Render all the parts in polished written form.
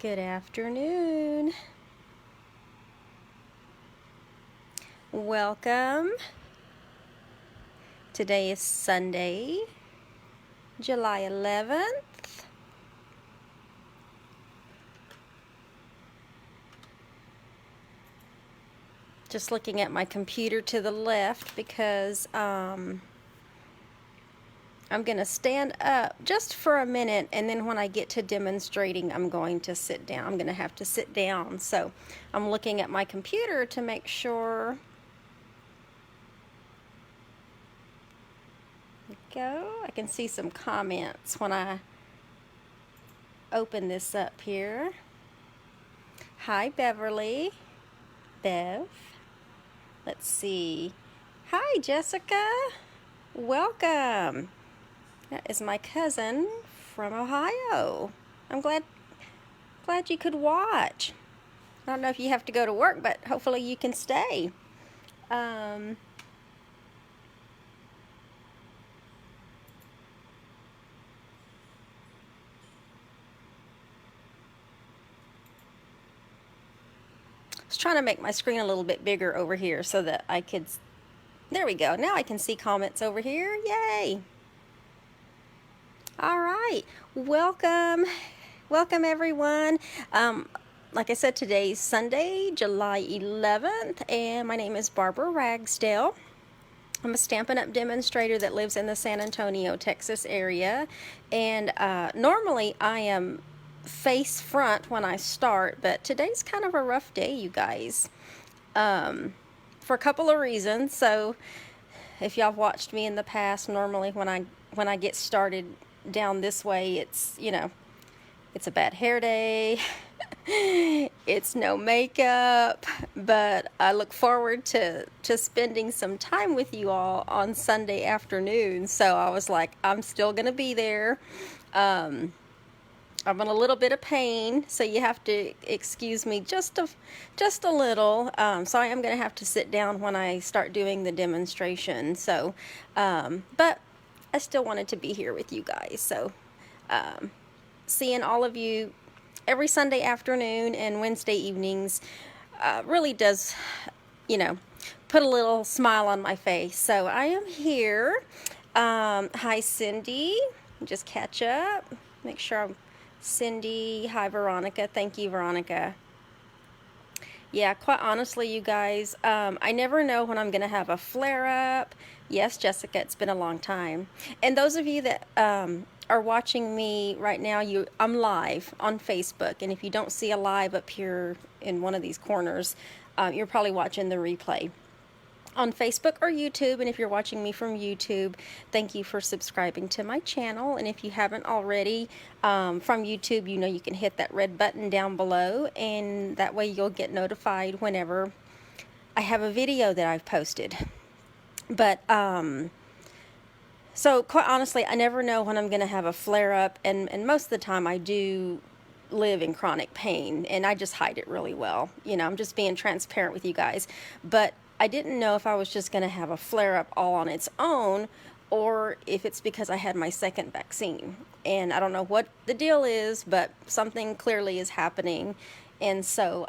Good afternoon. Welcome. Today is Sunday, July 11th. Just looking at my computer to the left because I'm going to stand up just for a minute, and then when I get to demonstrating, I'm going to sit down. I'm going to have to sit down. So I'm looking at my computer to make sure. There we go. I can see some comments when I open this up here. Hi, Beverly. Bev. Let's see. Hi, Jessica. Welcome. That is my cousin from Ohio. I'm glad you could watch. I don't know if you have to go to work, but hopefully you can stay. I was trying to make my screen a little bit bigger over here so that I could, there we go. Now I can see comments over here. Yay. All right, welcome everyone. Like I said, today's Sunday, July 11th, and my name is Barbara Ragsdale. I'm a Stampin' Up! Demonstrator that lives in the San Antonio, Texas area, and normally I am face front when I start, but today's kind of a rough day, you guys, for a couple of reasons. So if y'all watched me in the past, normally when I get started down this way, it's, you know, it's a bad hair day. It's no makeup, but I look forward to spending some time with you all on Sunday afternoon. So I was like, I'm still gonna be there. I'm in a little bit of pain, so you have to excuse me just a little. So I am gonna have to sit down when I start doing the demonstration. So, but I still wanted to be here with you guys. So, seeing all of you every Sunday afternoon and Wednesday evenings really does, you know, put a little smile on my face. So I am here. Hi, Cindy. Just catch up. Make sure I'm Cindy. Hi, Veronica. Thank you, Veronica. Yeah, quite honestly, you guys, I never know when I'm going to have a flare-up. Yes, Jessica, it's been a long time. And those of you that are watching me right now, I'm live on Facebook. And if you don't see a live up here in one of these corners, you're probably watching the replay on Facebook or YouTube. And if you're watching me from YouTube, thank you for subscribing to my channel. And if you haven't already, from YouTube, you know, you can hit that red button down below, and that way you'll get notified whenever I have a video that I've posted. But so quite honestly, I never know when I'm going to have a flare-up, and most of the time I do live in chronic pain, and I just hide it really well. You know, I'm just being transparent with you guys. But I didn't know if I was just going to have a flare-up all on its own, or if it's because I had my second vaccine. And I don't know what the deal is, but something clearly is happening. And so,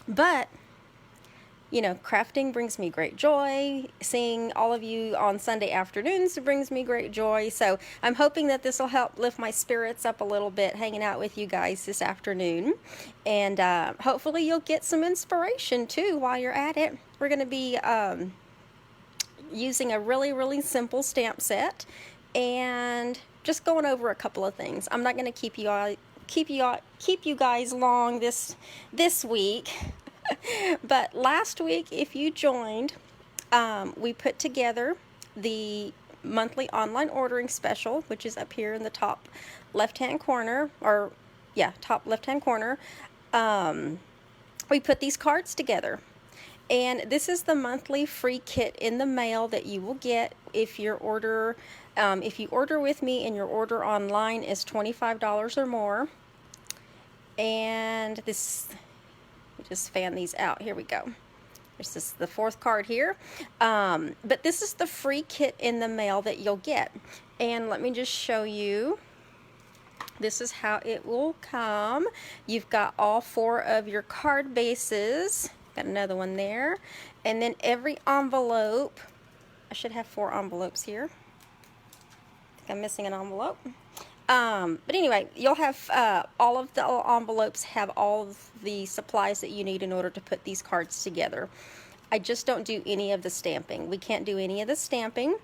but you know, crafting brings me great joy. Seeing all of you on Sunday afternoons brings me great joy. So I'm hoping that this will help lift my spirits up a little bit, hanging out with you guys this afternoon. And hopefully you'll get some inspiration too while you're at it. We're going to be using a really simple stamp set and just going over a couple of things. I'm not going to keep you guys long this week. But last week, if you joined, we put together the monthly online ordering special, which is up here in the top left-hand corner, or yeah, top left-hand corner. We put these cards together, and this is the monthly free kit in the mail that you will get if you order with me and your order online is $25 or more. And this, just fan these out. Here we go. This is the fourth card here. But this is the free kit in the mail that you'll get. And let me just show you This is how it will come. You've got all 4 of your card bases. Got another one there. And then every envelope, I should have 4 envelopes here. I think I'm missing an envelope. But anyway, you'll have all of the envelopes have all of the supplies that you need in order to put these cards together. I just don't do any of the stamping. We can't do any of the stamping,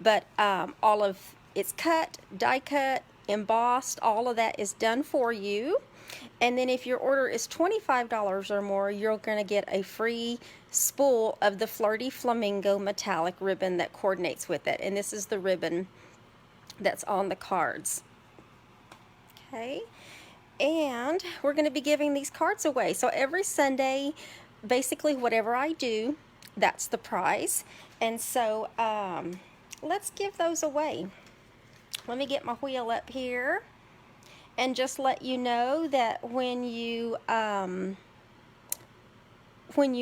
but all of it's cut, die cut, embossed, all of that is done for you. And then if your order is $25 or more, you're going to get a free spool of the Flirty Flamingo metallic ribbon that coordinates with it. And this is the ribbon that's on the cards. Okay, and we're going to be giving these cards away. So every Sunday, basically whatever I do, that's the prize. And so let's give those away. Let me get my wheel up here and just let you know that when you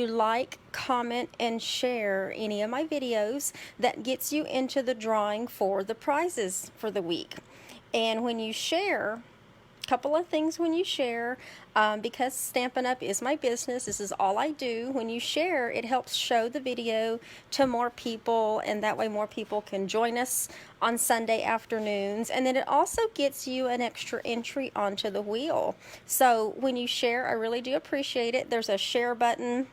like, comment, and share any of my videos, that gets you into the drawing for the prizes for the week. And when you share, couple of things when you share, because Stampin' Up! Is my business, this is all I do. When you share, it helps show the video to more people, and that way more people can join us on Sunday afternoons. And then it also gets you an extra entry onto the wheel. So when you share, I really do appreciate it. There's a share button.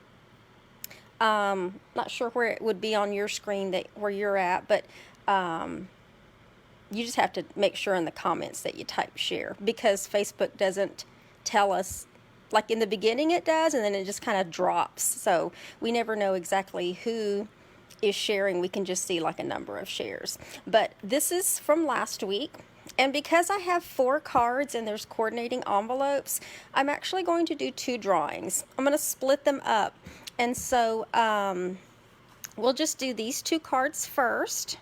Not sure where it would be on your screen where you're at, but you just have to make sure in the comments that you type share, because Facebook doesn't tell us, like in the beginning it does, and then it just kind of drops. So we never know exactly who is sharing. We can just see like a number of shares. But this is from last week. And because I have 4 cards and there's coordinating envelopes, I'm actually going to do 2 drawings. I'm going to split them up. And so we'll just do these 2 cards first.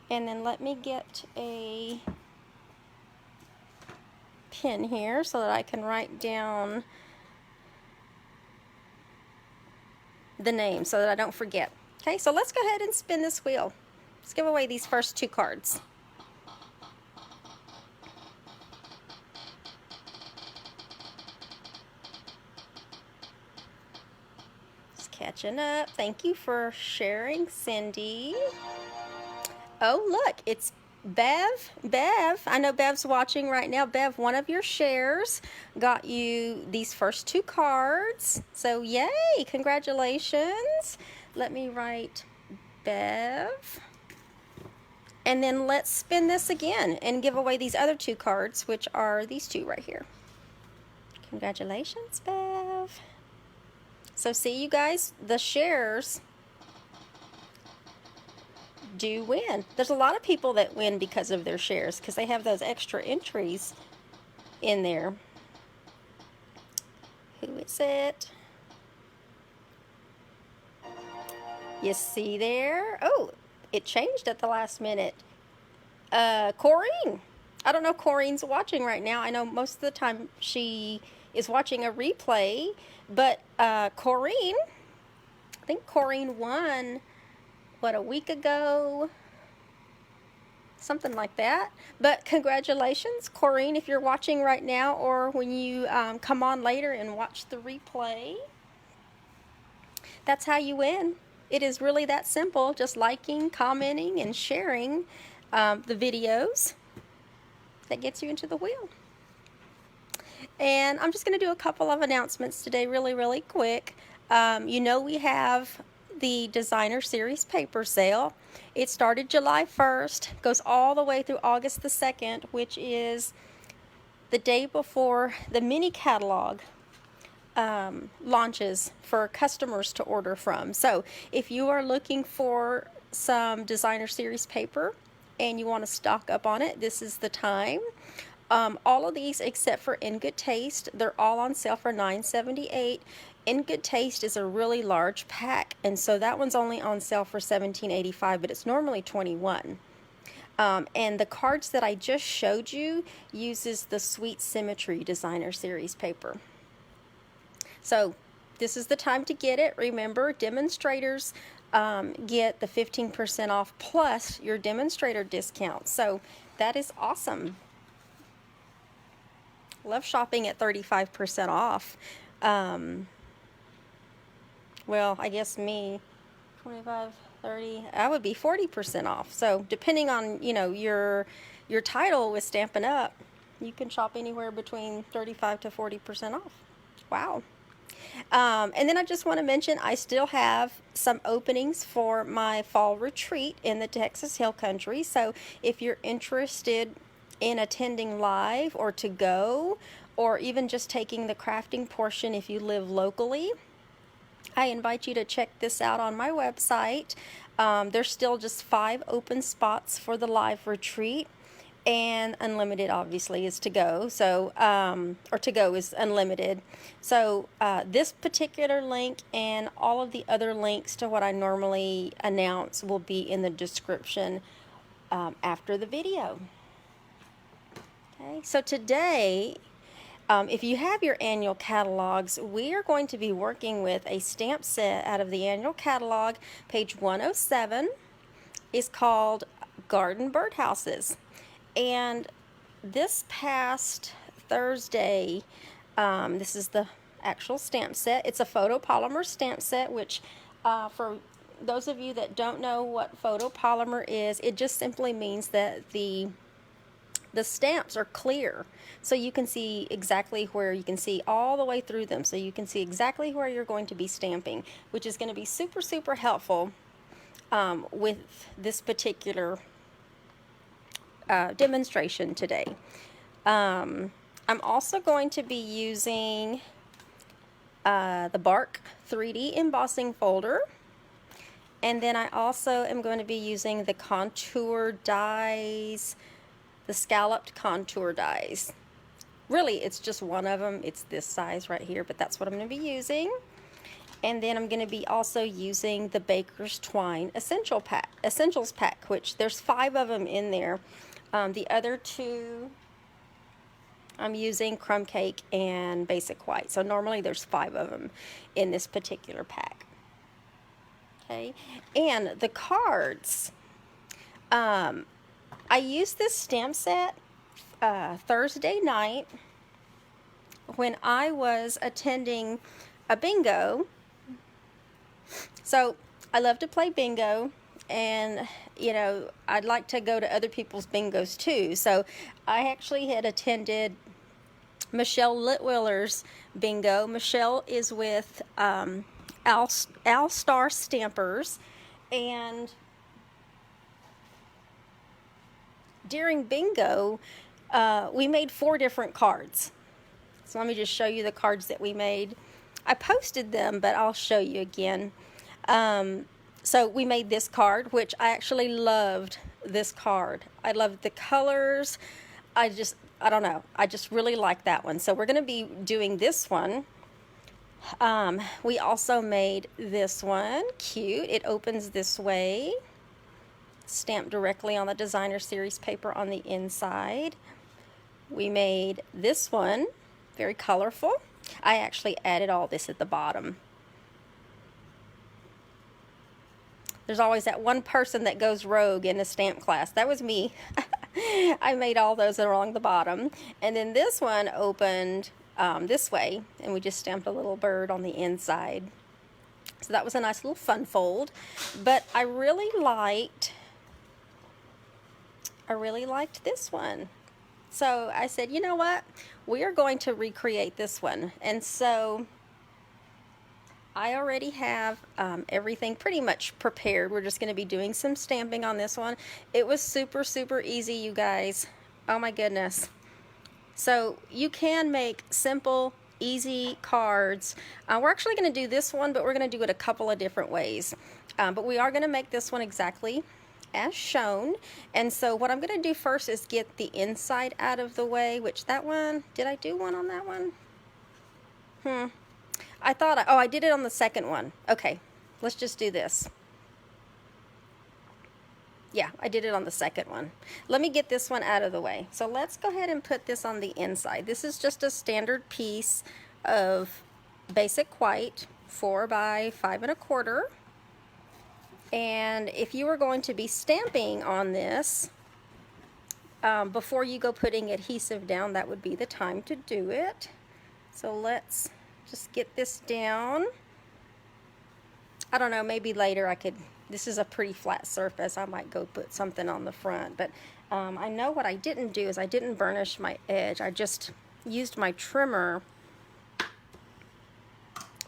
And then let me get a pen here so that I can write down the name so that I don't forget. Okay, so let's go ahead and spin this wheel. Let's give away these first 2 cards. Just catching up. Thank you for sharing, Cindy. Oh, look, it's Bev. Bev, I know Bev's watching right now. Bev, one of your shares got you these first 2 cards. So, yay, congratulations. Let me write Bev. And then let's spin this again and give away these other 2 cards, which are these 2 right here. Congratulations, Bev. So, see, you guys, the shares do win. There's a lot of people that win because of their shares, because they have those extra entries in there. Who is it? You see there? Oh, it changed at the last minute. Corrine. I don't know if Corrine's watching right now. I know most of the time she is watching a replay, but Corrine, I think Corrine won, what, a week ago? Something like that. But congratulations, Corrine, if you're watching right now, or when you come on later and watch the replay. That's how you win. It is really that simple. Just liking, commenting, and sharing the videos. That gets you into the wheel. And I'm just going to do a couple of announcements today really quick. You know, we have the Designer Series paper sale. It started July 1st, goes all the way through August the 2nd, which is the day before the mini catalog launches for customers to order from. So if you are looking for some Designer Series paper and you want to stock up on it, this is the time. All of these except for In Good Taste, they're all on sale for $9.78. In Good Taste is a really large pack, and so that one's only on sale for $17.85, but it's normally $21. And the cards that I just showed you uses the Sweet Symmetry Designer Series paper. So this is the time to get it. Remember, demonstrators get the 15% off plus your demonstrator discount. So that is awesome. Love shopping at 35% off. Well, I guess me, 25, 30, I would be 40% off. So depending on, you know, your title with Stampin' Up, you can shop anywhere between 35 to 40% off. Wow. And then I just want to mention I still have some openings for my fall retreat in the Texas Hill Country. So if you're interested in attending live or to go, or even just taking the crafting portion if you live locally, I invite you to check this out on my website. There's still just 5 open spots for the live retreat, and unlimited obviously is to go. So, or to go is unlimited. So this particular link and all of the other links to what I normally announce will be in the description after the video. Okay, so today, if you have your annual catalogs, we are going to be working with a stamp set out of the annual catalog. Page 107 is called Garden Birdhouses. And this past Thursday, this is the actual stamp set. It's a photopolymer stamp set, which for those of you that don't know what photopolymer is, it just simply means that the stamps are clear, so you can see exactly where, you can see all the way through them, so you can see exactly where you're going to be stamping, which is going to be super, super helpful with this particular demonstration today. I'm also going to be using the Bark 3D embossing folder, and then I also am going to be using the contour dies, the scalloped contour dies. Really, it's just one of them. It's this size right here, but that's what I'm going to be using. And then I'm going to be also using the Baker's Twine Essentials pack, which there's 5 of them in there. The other 2, I'm using Crumb Cake and Basic White. So normally there's 5 of them in this particular pack. Okay, and the cards. I used this stamp set Thursday night when I was attending a bingo. So I love to play bingo, and you know, I'd like to go to other people's bingos too. So I actually had attended Michelle Litwiller's bingo. Michelle is with Al Star Stampers, and during bingo, we made 4 different cards. So let me just show you the cards that we made. I posted them, but I'll show you again. So we made this card, which I actually loved this card. I loved the colors. I don't know. I just really like that one. So we're going to be doing this one. We also made this one. Cute. It opens this way. Stamped directly on the designer series paper on the inside. We made this one, very colorful. I actually added all this at the bottom. There's always that one person that goes rogue in the stamp class. That was me. I made all those along the bottom. And then this one opened this way, and we just stamped a little bird on the inside. So that was a nice little fun fold. But I really liked this one. So I said, you know what? We are going to recreate this one. And so I already have everything pretty much prepared. We're just going to be doing some stamping on this one. It was super, super easy, you guys. Oh my goodness. So you can make simple, easy cards. We're actually going to do this one, but we're going to do it a couple of different ways. But we are going to make this one exactly as shown. And so what I'm going to do first is get the inside out of the way, which that one, did I do one on that one? I thought, oh, I did it on the second one. Okay, let's just do this. Yeah, I did it on the second one. Let me get this one out of the way. So let's go ahead and put this on the inside. This is just a standard piece of basic white, 4 by 5 1/4. And if you were going to be stamping on this, before you go putting adhesive down, that would be the time to do it. So let's just get this down. I don't know, maybe later I could, this is a pretty flat surface, I might go put something on the front, but I know what I didn't do is I didn't burnish my edge. I just used my trimmer.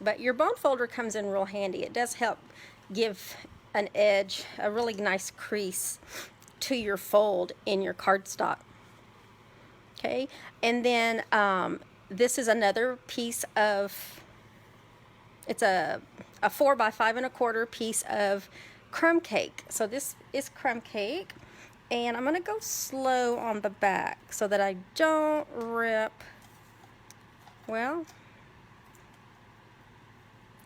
But your bone folder comes in real handy. It does help give an edge, a really nice crease to your fold in your cardstock. Okay, and then this is another piece of, it's a 4 by 5 1/4 piece of crumb cake. So this is crumb cake, and I'm gonna go slow on the back so that I don't rip, well,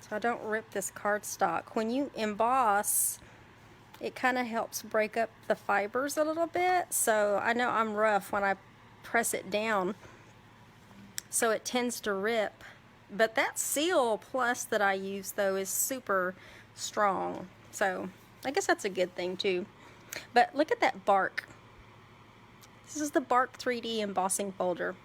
so I don't rip this cardstock. When you emboss, it kind of helps break up the fibers a little bit. So I know I'm rough when I press it down, so it tends to rip. But that Seal Plus that I use though is super strong. So I guess that's a good thing too. But look at that bark. This is the Bark 3D embossing folder.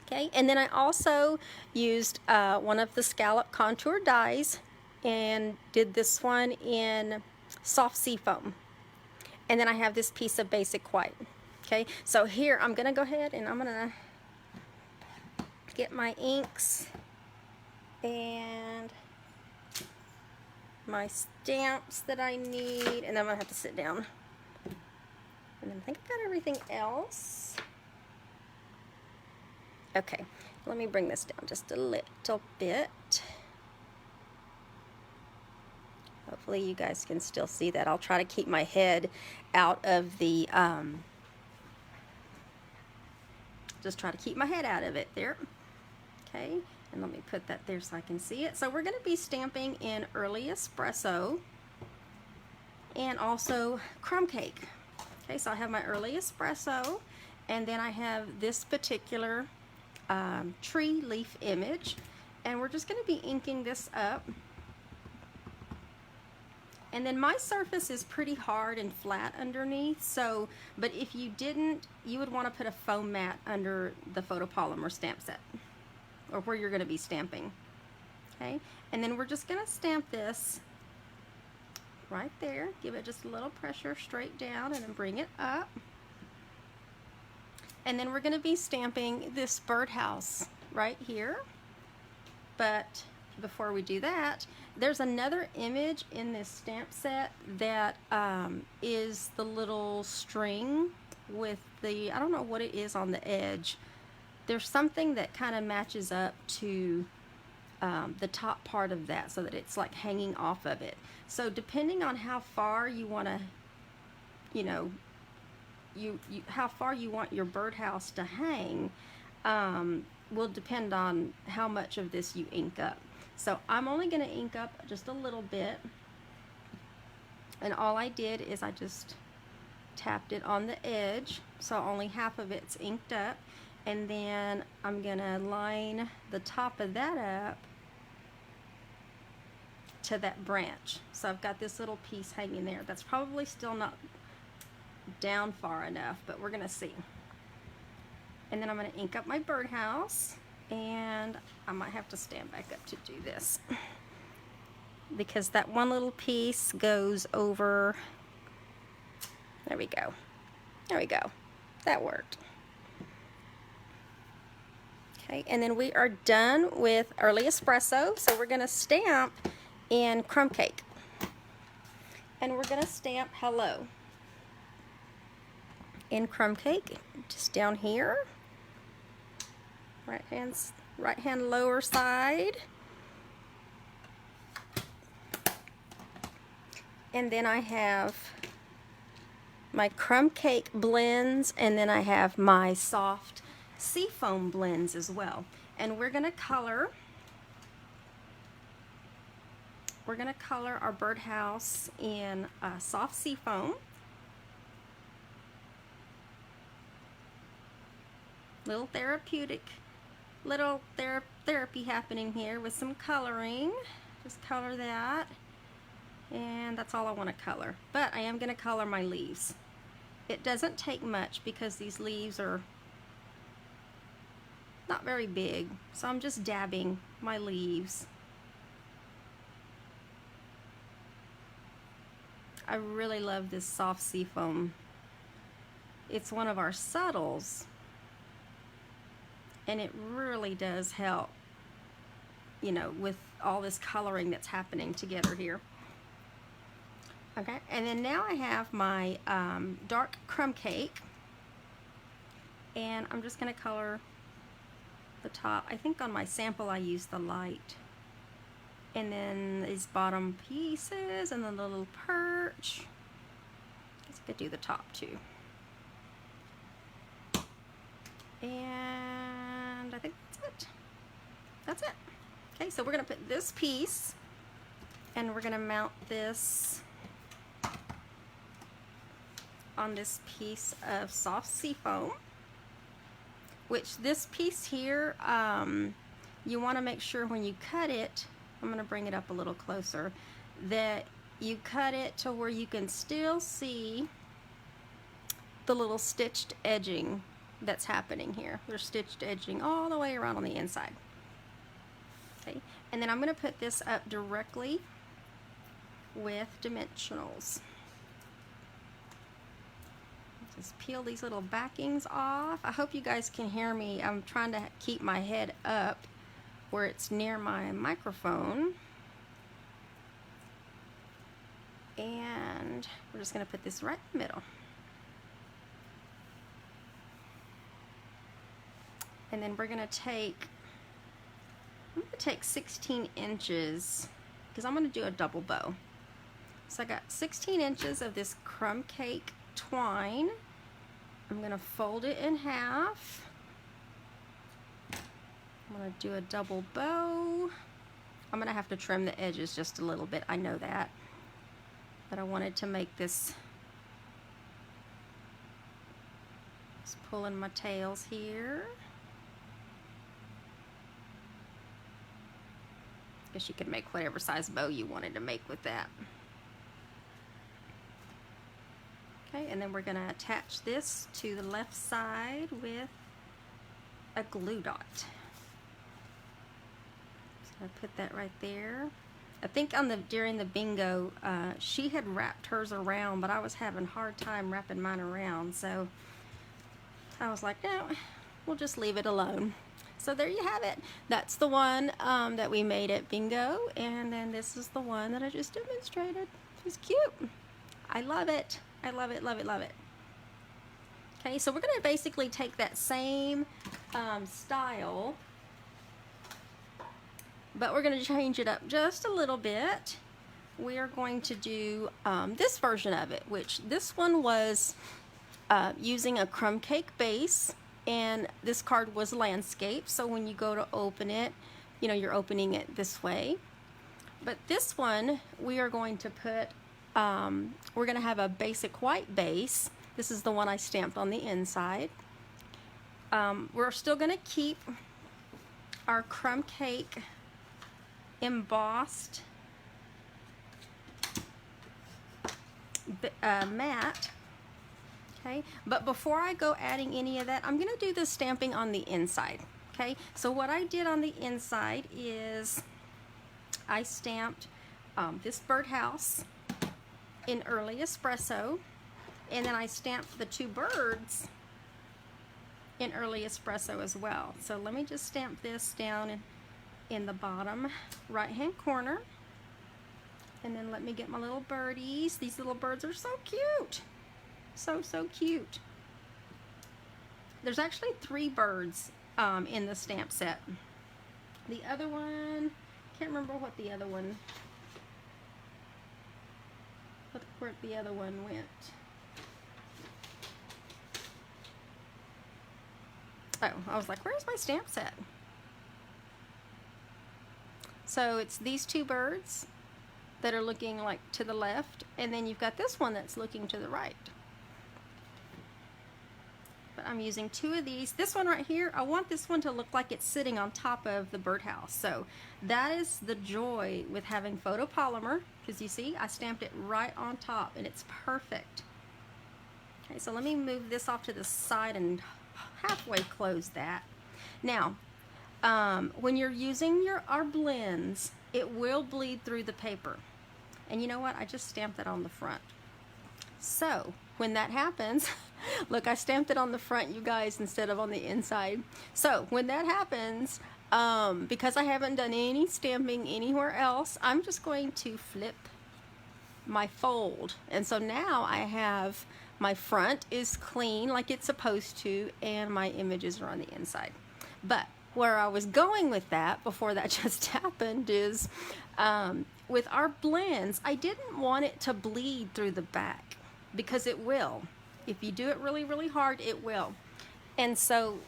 Okay, and then I also used one of the scallop contour dies and did this one in soft seafoam. And then I have this piece of basic white. Okay, so here I'm gonna go ahead and I'm gonna get my inks and my stamps that I need, and then I'm gonna have to sit down. And then I think I got everything else. Okay, let me bring this down just a little bit. Hopefully you guys can still see that. I'll try to keep my head out of the, just try to keep my head out of it there. Okay, and let me put that there so I can see it. So we're going to be stamping in early espresso and also crumb cake. Okay, so I have my early espresso, and then I have this particular tree leaf image, and we're just going to be inking this up. And then my surface is pretty hard and flat underneath, so, but if you didn't, you would want to put a foam mat under the Photopolymer Stamp Set, or where you're going to be stamping. Okay, and then we're just going to stamp this right there. Give it just a little pressure straight down and then bring it up. And then we're going to be stamping this birdhouse right here. But before we do that, there's another image in this stamp set that is the little string with the, I don't know what it is on the edge. There's something that kind of matches up to the top part of that so that it's like hanging off of it. So depending on how far you want to, you know, how far you want your birdhouse to hang will depend on how much of this you ink up. So I'm only going to ink up just a little bit, and all I did is I just tapped it on the edge, so only half of it's inked up, and then I'm going to line the top of that up to that branch. So I've got this little piece hanging there. That's probably still not down far enough, but we're going to see. And then I'm going to ink up my birdhouse, and I might have to stand back up to do this because that one little piece goes over. There we go. There we go. That worked. Okay, and then we are done with early espresso, so we're going to stamp in crumb cake. And we're going to stamp hello in crumb cake, just down here. Right hand lower side. And then I have my crumb cake blends, and then I have my soft seafoam blends as well. And we're going to color our birdhouse in soft seafoam. Little therapy happening here with some coloring. Just color that, and that's all I want to color. But I am going to color my leaves. It doesn't take much because these leaves are not very big, so I'm just dabbing my leaves. I really love this soft seafoam. It's one of our subtles, and it really does help, you know, with all this coloring that's happening together here. Okay, and then now I have my dark crumb cake, and I'm just going to color the top. I think on my sample I used the light. And then these bottom pieces and then the little perch. I guess I could do the top too. And I think that's it. That's it. Okay, so we're going to put this piece and we're going to mount this on this piece of soft seafoam, which this piece here, you want to make sure when you cut it, I'm going to bring it up a little closer, that you cut it to where you can still see the little stitched edging that's happening here. There's stitched edging all the way around on the inside. Okay, and then I'm going to put this up directly with dimensionals. Just peel these little backings off. I hope you guys can hear me. I'm trying to keep my head up where it's near my microphone. And we're just going to put this right in the middle. And then we're going to take, I'm going to take 16 inches because I'm going to do a double bow. So I got 16 inches of this crumb cake twine. I'm going to fold it in half. I'm going to do a double bow. I'm going to have to trim the edges just a little bit, I know that. But I wanted to make this, just pulling my tails here. Guess you could make whatever size bow you wanted to make with that. Okay, and then we're going to attach this to the left side with a glue dot. So I put that right there. I think during the bingo, she had wrapped hers around, but I was having a hard time wrapping mine around, so I was like, no, we'll just leave it alone. So there you have it. That's the one that we made at bingo, and then this is the one that I just demonstrated. It's cute. I love it. I love it, love it, love it. Okay, so we're going to basically take that same style, but we're going to change it up just a little bit. We are going to do this version of it, which this one was using a crumb cake base, and this card was landscape, so when you go to open it, you know, you're opening it this way. But this one, we are going to put, we're going to have a basic white base. This is the one I stamped on the inside. We're still going to keep our crumb cake embossed mat. Okay, but before I go adding any of that, I'm going to do the stamping on the inside. Okay, so what I did on the inside is I stamped this birdhouse in early espresso, and then I stamped the two birds in early espresso as well. So let me just stamp this down in the bottom right hand corner, and then let me get my little birdies. These little birds are so cute. So cute. There's actually 3 birds in the stamp set. The other one, can't remember what the other one, where the other one went. Oh, I was like, where's my stamp set? So it's these 2 birds that are looking like to the left, and then you've got this one that's looking to the right. But I'm using 2 of these. This one right here, I want this one to look like it's sitting on top of the birdhouse. So that is the joy with having photopolymer, because you see I stamped it right on top and it's perfect. Okay, so let me move this off to the side and halfway close that. Now, when you're using our blends, it will bleed through the paper. And you know what? I just stamped that on the front. So when that happens, look, I stamped it on the front, you guys, instead of on the inside. So when that happens, because I haven't done any stamping anywhere else, I'm just going to flip my fold. And so now I have my front is clean like it's supposed to, and my images are on the inside. But where I was going with that before that just happened is with our blends, I didn't want it to bleed through the back, because it will. If you do it really, really hard, it will. And so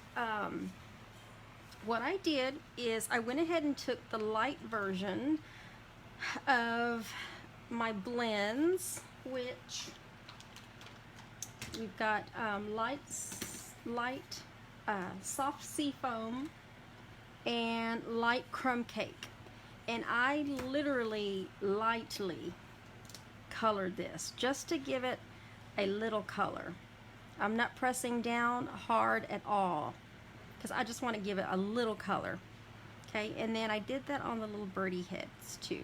what I did is I went ahead and took the light version of my blends, which we've got light soft seafoam and light crumb cake, and I literally lightly colored this just to give it a little color. I'm not pressing down hard at all because I just want to give it a little color. Okay, and then I did that on the little birdie heads too.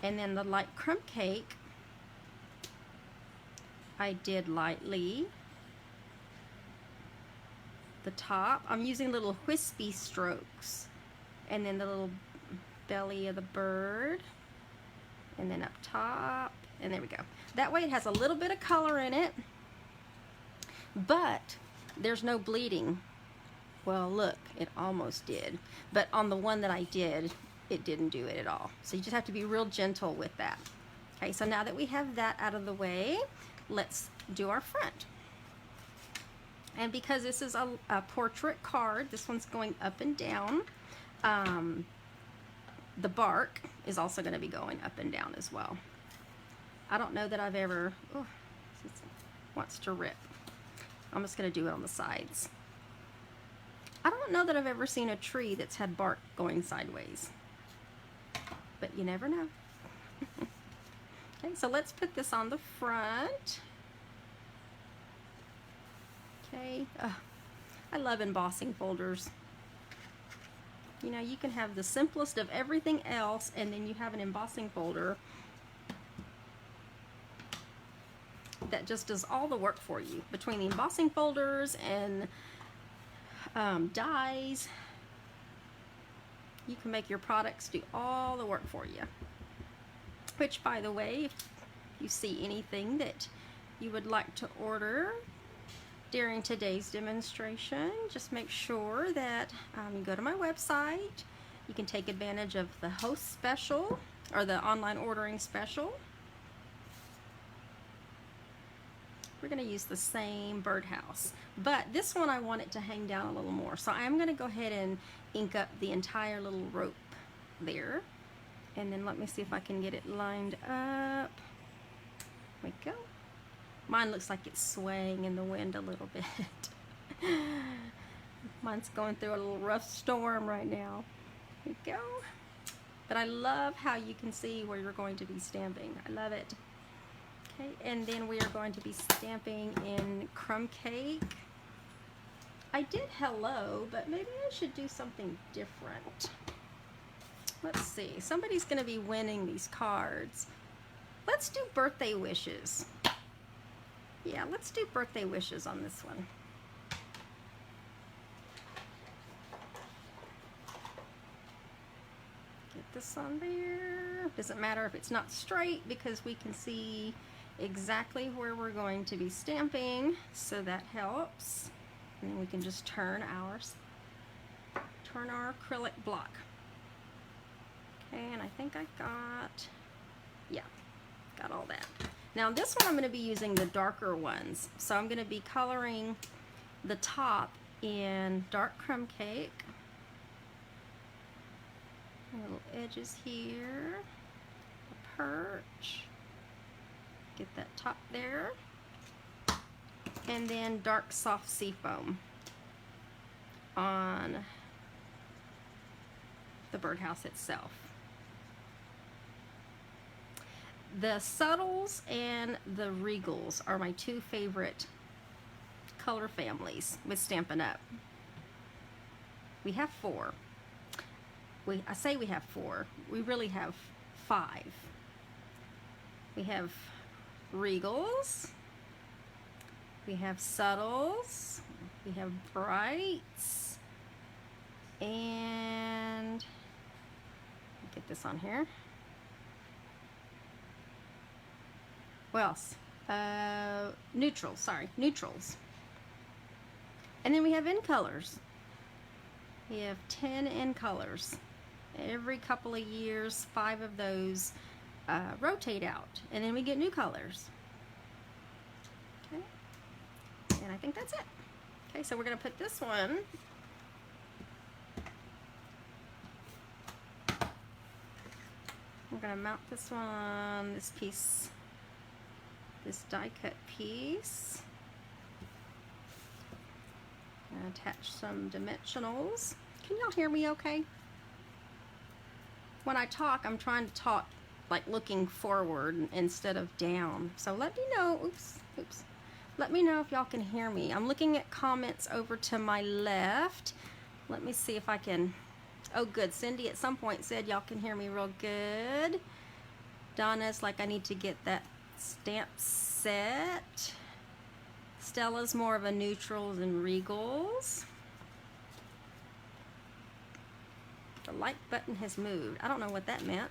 And then the light crumb cake, I did lightly. The top, I'm using little wispy strokes. And then the little belly of the bird. And then up top. And there we go. That way it has a little bit of color in it. But there's no bleeding. Well, look, it almost did. But on the one that I did, it didn't do it at all. So you just have to be real gentle with that. Okay, so now that we have that out of the way, let's do our front. And because this is a portrait card, this one's going up and down. The bark is also going to be going up and down as well. I don't know that I've ever, oh, it wants to rip. I'm just going to do it on the sides. I don't know that I've ever seen a tree that's had bark going sideways, but you never know. Okay, so let's put this on the front. Okay, I love embossing folders. You know, you can have the simplest of everything else, and then you have an embossing folder that just does all the work for you. Between the embossing folders and dies, you can make your products do all the work for you. Which, by the way, if you see anything that you would like to order during today's demonstration, just make sure that you go to my website. You can take advantage of the host special or the online ordering special. We're going to use the same birdhouse, but this one I want it to hang down a little more, so I'm going to go ahead and ink up the entire little rope there. And then let me see if I can get it lined up. There we go. Mine looks like it's swaying in the wind a little bit. Mine's going through a little rough storm right now. There we go. But I love how you can see where you're going to be stamping. I love it. Okay, and then we are going to be stamping in crumb cake. I did hello, but maybe I should do something different. Let's see, somebody's going to be winning these cards. Let's do birthday wishes. Yeah, let's do birthday wishes on this one. Get this on there. Doesn't matter if it's not straight because we can see exactly where we're going to be stamping, so that helps. And then we can just turn our acrylic block. Okay, and I think I got, yeah, got all that. Now this one I'm going to be using the darker ones, so I'm going to be coloring the top in dark crumb cake. Little edges here, a perch, get that top there, and then dark soft seafoam on the birdhouse itself. The subtles and the regals are my two favorite color families with Stampin' Up. We have four. I say we have four. We really have five. We have regals. We have subtles. We have brights. And get this on here. What else? Neutrals, sorry, neutrals. And then we have in colors. We have 10 in colors. Every couple of years, 5 of those rotate out, and then we get new colors. Okay, and I think that's it. Okay, so we're gonna put this one we're gonna mount this one on this piece, this die cut piece, and attach some dimensionals. Can y'all hear me okay? When I talk, I'm trying to talk like looking forward instead of down. So let me know, oops. Let me know if y'all can hear me. I'm looking at comments over to my left. Let me see if I can, oh good, Cindy at some point said y'all can hear me real good. Donna's like, I need to get that stamp set. Stella's more of a neutrals and regals. The like button has moved. I don't know what that meant.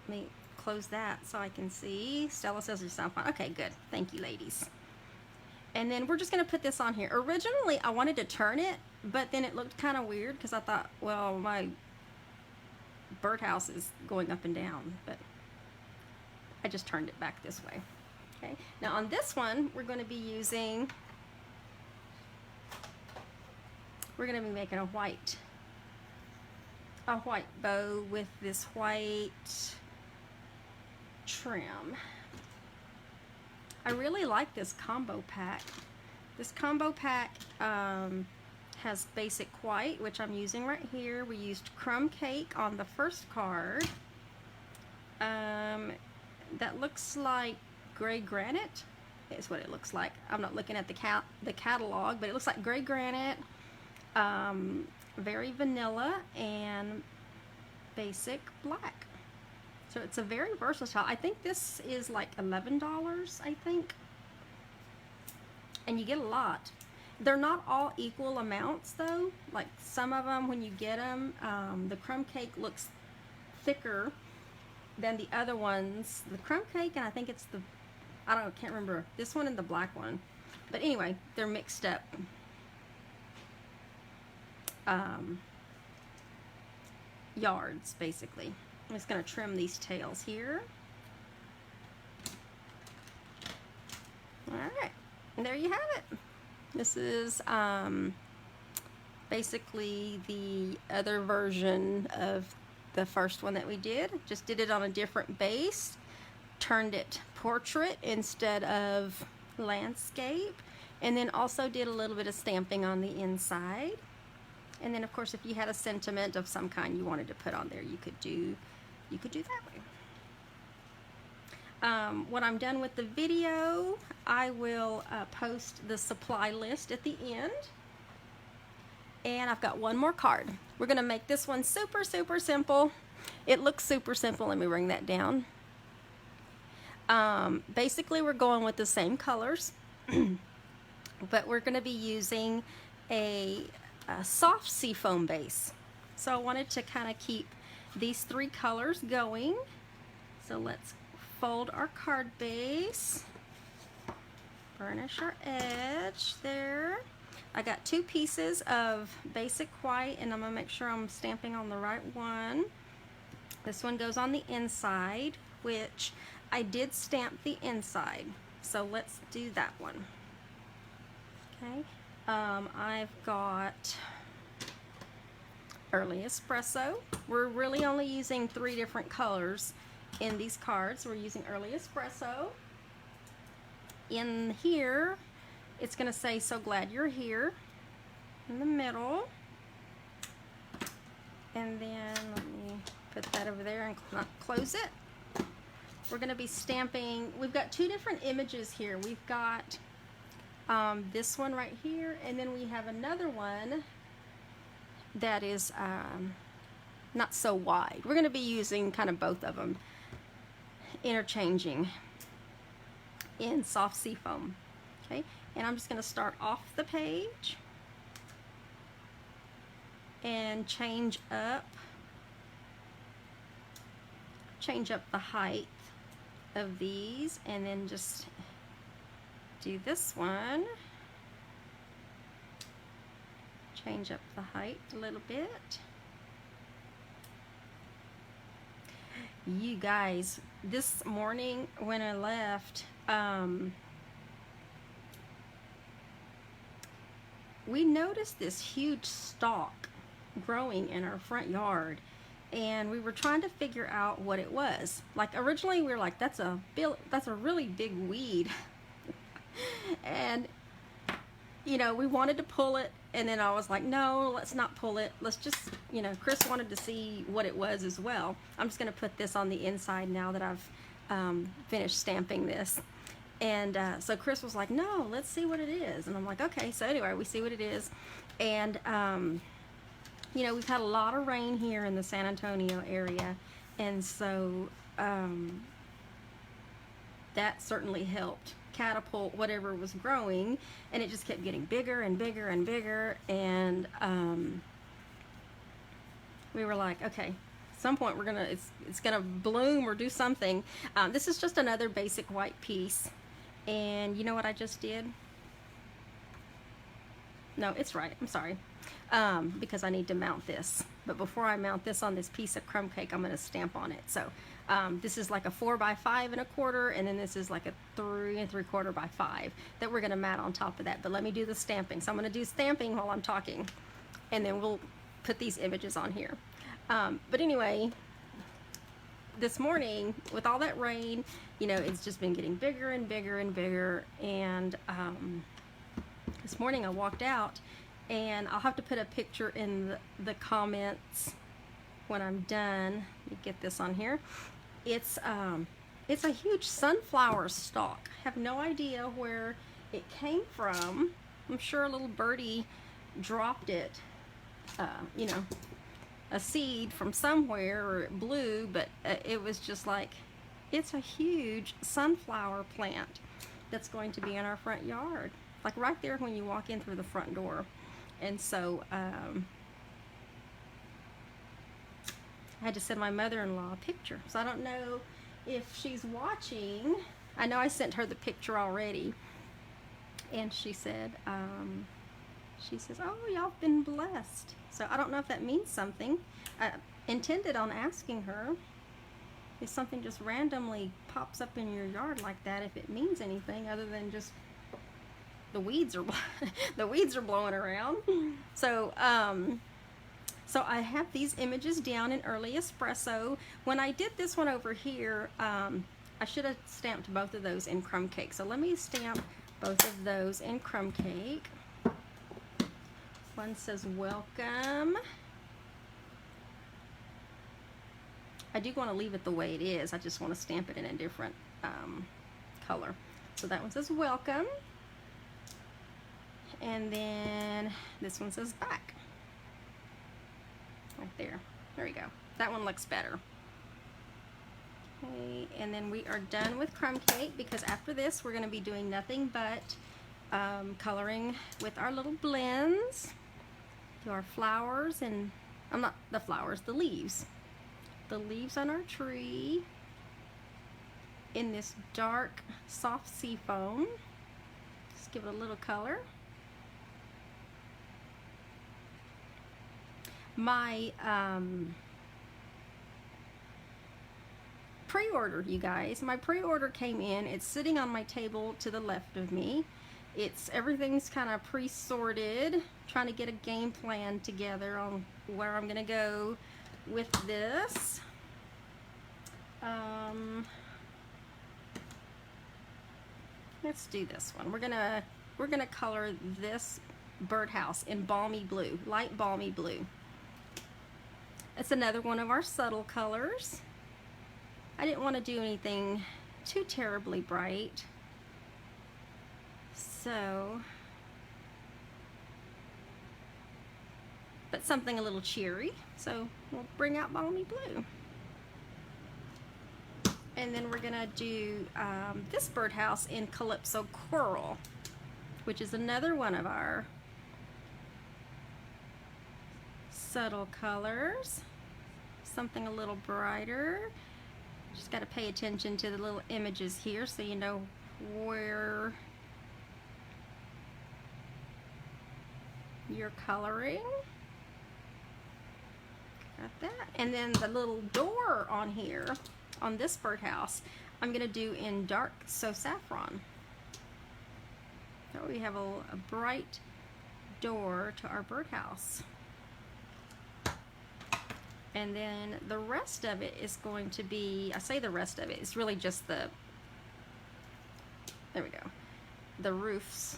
Let me close that so I can see. Stella says you sound fine. Okay, good. Thank you, ladies. And then we're just going to put this on here. Originally, I wanted to turn it, but then it looked kind of weird because I thought, well, my birdhouse is going up and down, but I just turned it back this way. Okay. Now on this one, we're going to be using, we're going to be making a white bow with this white trim. I really like this combo pack. This combo pack has basic white, which I'm using right here. We used crumb cake on the first card. That looks like gray granite is what it looks like. I'm not looking at the catalog, but it looks like gray granite. Very vanilla and basic black. So it's a very versatile. I think this is like $11, I think. And you get a lot. They're not all equal amounts though. Like some of them, when you get them, the crumb cake looks thicker than the other ones. The crumb cake, and I think it's the, can't remember, this one and the black one. But anyway, they're mixed up. Yards basically. I'm just going to trim these tails here. Alright, and there you have it. This is basically the other version of the first one that we did. Just did it on a different base, turned it portrait instead of landscape, and then also did a little bit of stamping on the inside. And then of course if you had a sentiment of some kind you wanted to put on there, you could do that way. When I'm done with the video, I will post the supply list at the end. And I've got one more card. We're gonna make this one super simple. It looks super simple. Let me bring that down. Basically we're going with the same colors, but we're gonna be using a soft seafoam base. So I wanted to kind of keep these three colors going. So let's fold our card base, burnish our edge there. I got 2 pieces of basic white, and I'm gonna make sure I'm stamping on the right one. This one goes on the inside, which I did stamp the inside. So let's do that one. Okay. I've got Early Espresso. We're really only using 3 different colors in these cards. We're using Early Espresso. In here, it's going to say So Glad You're Here in the middle. And then let me put that over there and close it. we're going to be stamping. We've got two different images here. We've got this one right here, and then we have another one that is not so wide. We're going to be using kind of both of them, interchanging in soft seafoam. Okay, and I'm just going to start off the page and change up the height of these, and then just do this one, change up the height a little bit. You guys, this morning when I left, we noticed this huge stalk growing in our front yard, and we were trying to figure out what it was. Like originally we were like, that's a really big weed. And you know, we wanted to pull it, and then I was like, no, let's not pull it. Let's just, you know, Chris wanted to see what it was as well. I'm just going to put this on the inside now that I've finished stamping this. And so Chris was like, no, let's see what it is. And I'm like, okay. So anyway, we see what it is. And, you know, we've had a lot of rain here in the San Antonio area. And so that certainly helped catapult whatever was growing, and it just kept getting bigger and bigger and bigger. And we were like, okay, at some point it's gonna bloom or do something. This is just another basic white piece, and you know what I just did? No, it's right, I'm sorry, because I need to mount this. But before I mount this on this piece of crumb cake, I'm going to stamp on it. So this is like a 4 by 5 1/4, and then this is like a 3 3/4 by 5 that we're going to mat on top of that. But let me do the stamping. So I'm going to do stamping while I'm talking, and then we'll put these images on here. But anyway, this morning with all that rain, you know, it's just been getting bigger and bigger and bigger. And this morning I walked out, and I'll have to put a picture in the comments when I'm done. Let me get this on here. It's a huge sunflower stalk. I have no idea where it came from. I'm sure a little birdie dropped it, you know, a seed from somewhere, or it blew, but it was just like, it's a huge sunflower plant that's going to be in our front yard, like right there when you walk in through the front door. And so I had to send my mother-in-law a picture. So I don't know if she's watching. I know I sent her the picture already, and she said, oh, y'all been blessed. So I don't know if that means something. I intended on asking her if something just randomly pops up in your yard like that, if it means anything other than just the weeds are blowing around. So so I have these images down in early espresso. When I did this one over here, I should have stamped both of those in crumb cake. So let me stamp both of those in crumb cake. One says welcome. I do want to leave it the way it is. I just want to stamp it in a different color. So that one says welcome. And then this one says back. Right there. There we go. That one looks better. Okay, and then we are done with crumb cake, because after this we're going to be doing nothing but coloring with our little blends. Do our flowers, and not the flowers, the leaves. The leaves on our tree in this dark soft sea foam. Just give it a little color. My pre-order, you guys, my pre-order came in. It's sitting on my table to the left of me. Everything's kind of pre-sorted, trying to get a game plan together on where I'm gonna go with this. Let's do this one. We're gonna color this birdhouse in balmy blue, light balmy blue. It's another one of our subtle colors. I didn't want to do anything too terribly bright. So, but something a little cheery. So we'll bring out Balmy Blue. And then we're gonna do this birdhouse in Calypso Coral, which is another one of our subtle colors. Something a little brighter. Just got to pay attention to the little images here so you know where you're coloring. Got that. And then the little door on here, on this birdhouse, I'm going to do in dark So Saffron. So we have a bright door to our birdhouse. And then the rest of it is going to be, I say the rest of it, it's really just the, there we go. The roofs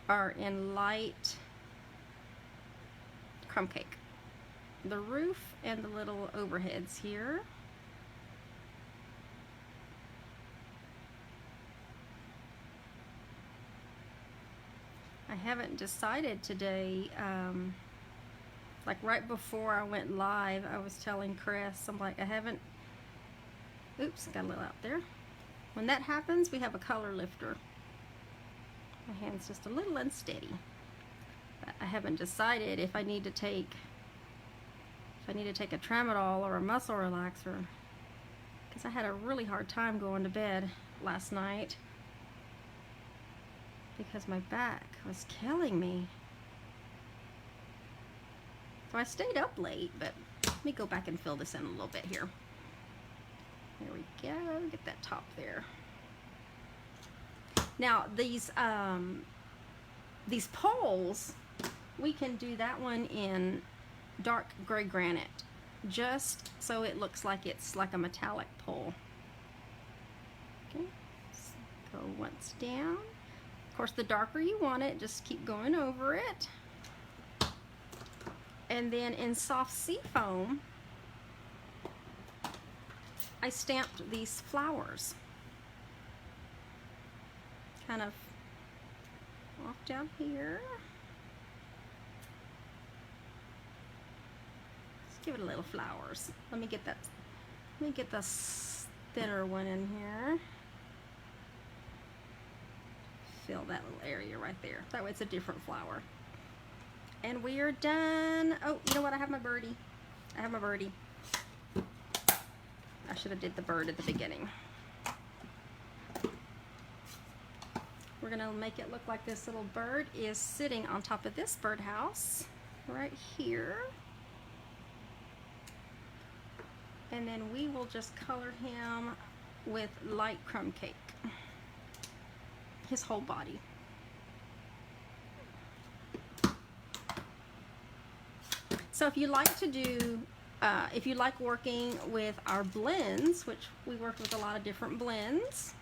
are in light crumb cake. The roof and the little overheads here. I haven't decided today, like right before I went live, I was telling Chris, I'm like, I haven't, oops, got a little out there. When that happens, we have a color lifter. My hand's just a little unsteady. But I haven't decided if I need to take, a tramadol or a muscle relaxer, because I had a really hard time going to bed last night because my back was killing me. So I stayed up late, but let me go back and fill this in a little bit here. There we go, get that top there. Now these poles, we can do that one in dark gray granite, just so it looks like it's like a metallic pole. Okay, so go once down. Of course, the darker you want it, just keep going over it. And then in soft seafoam, I stamped these flowers. Kind of off down here. Let's give it a little flowers. Let me get the thinner one in here. Fill that little area right there. That way it's a different flower. And we are done. Oh, you know what? I have my birdie. I should have did the bird at the beginning. We're gonna make it look like this little bird is sitting on top of this birdhouse right here. And then we will just color him with light crumb cake. His whole body. So if you like to do, if you like working with our blends, which we work with a lot of different blends,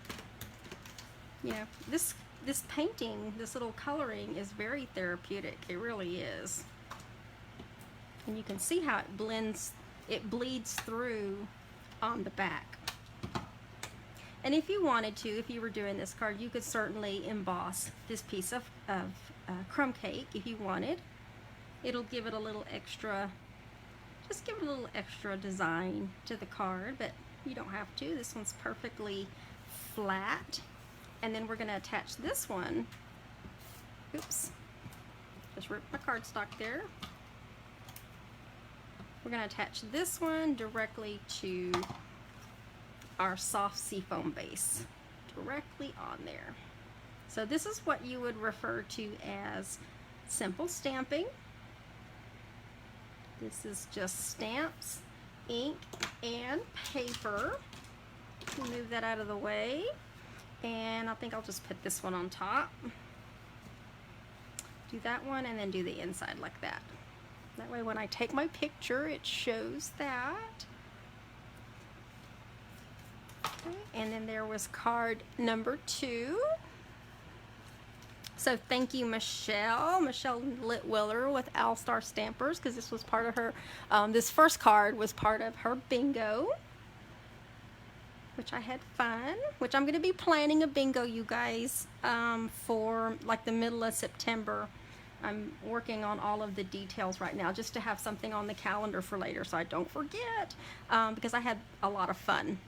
you know, this painting, this little coloring is very therapeutic. It really is. And you can see how it blends, it bleeds through on the back. And if you wanted to, if you were doing this card, you could certainly emboss this piece of crumb cake if you wanted. It'll give it a little extra, just give it a little extra design to the card, but you don't have to. This one's perfectly flat. And then we're going to attach this one. Oops, just ripped my cardstock there. We're going to attach this one directly to our soft seafoam base, directly on there. So this is what you would refer to as simple stamping. This is just stamps, ink, and paper. Move that out of the way. And I think I'll just put this one on top. Do that one and then do the inside like that. That way when I take my picture, it shows that. Okay. And then there was card number 2. So thank you, Michelle Litwiller with All Star Stampers, because this was part of her, this first card was part of her bingo. which I had fun, which I'm going to be planning a bingo, you guys, for like the middle of September. I'm working on all of the details right now just to have something on the calendar for later so I don't forget, because I had a lot of fun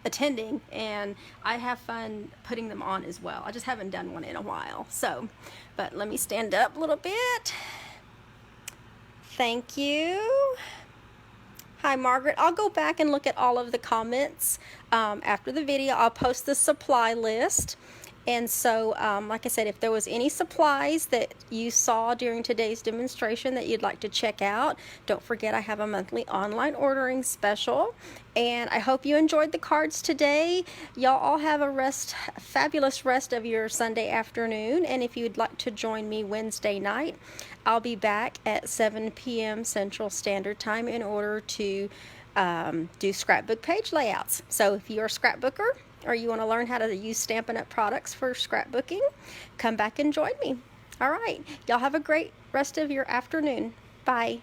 attending, and I have fun putting them on as well. I just haven't done one in a while. So, but let me stand up a little bit. Thank you. Hi, Margaret. I'll go back and look at all of the comments after the video. I'll post the supply list. And so, like I said, if there was any supplies that you saw during today's demonstration that you'd like to check out, don't forget I have a monthly online ordering special. And I hope you enjoyed the cards today. Y'all all have a fabulous rest of your Sunday afternoon. And if you'd like to join me Wednesday night, I'll be back at 7 p.m. Central Standard Time in order to do scrapbook page layouts. So if you're a scrapbooker, or you want to learn how to use Stampin' Up! Products for scrapbooking, come back and join me. All right. Y'all have a great rest of your afternoon. Bye.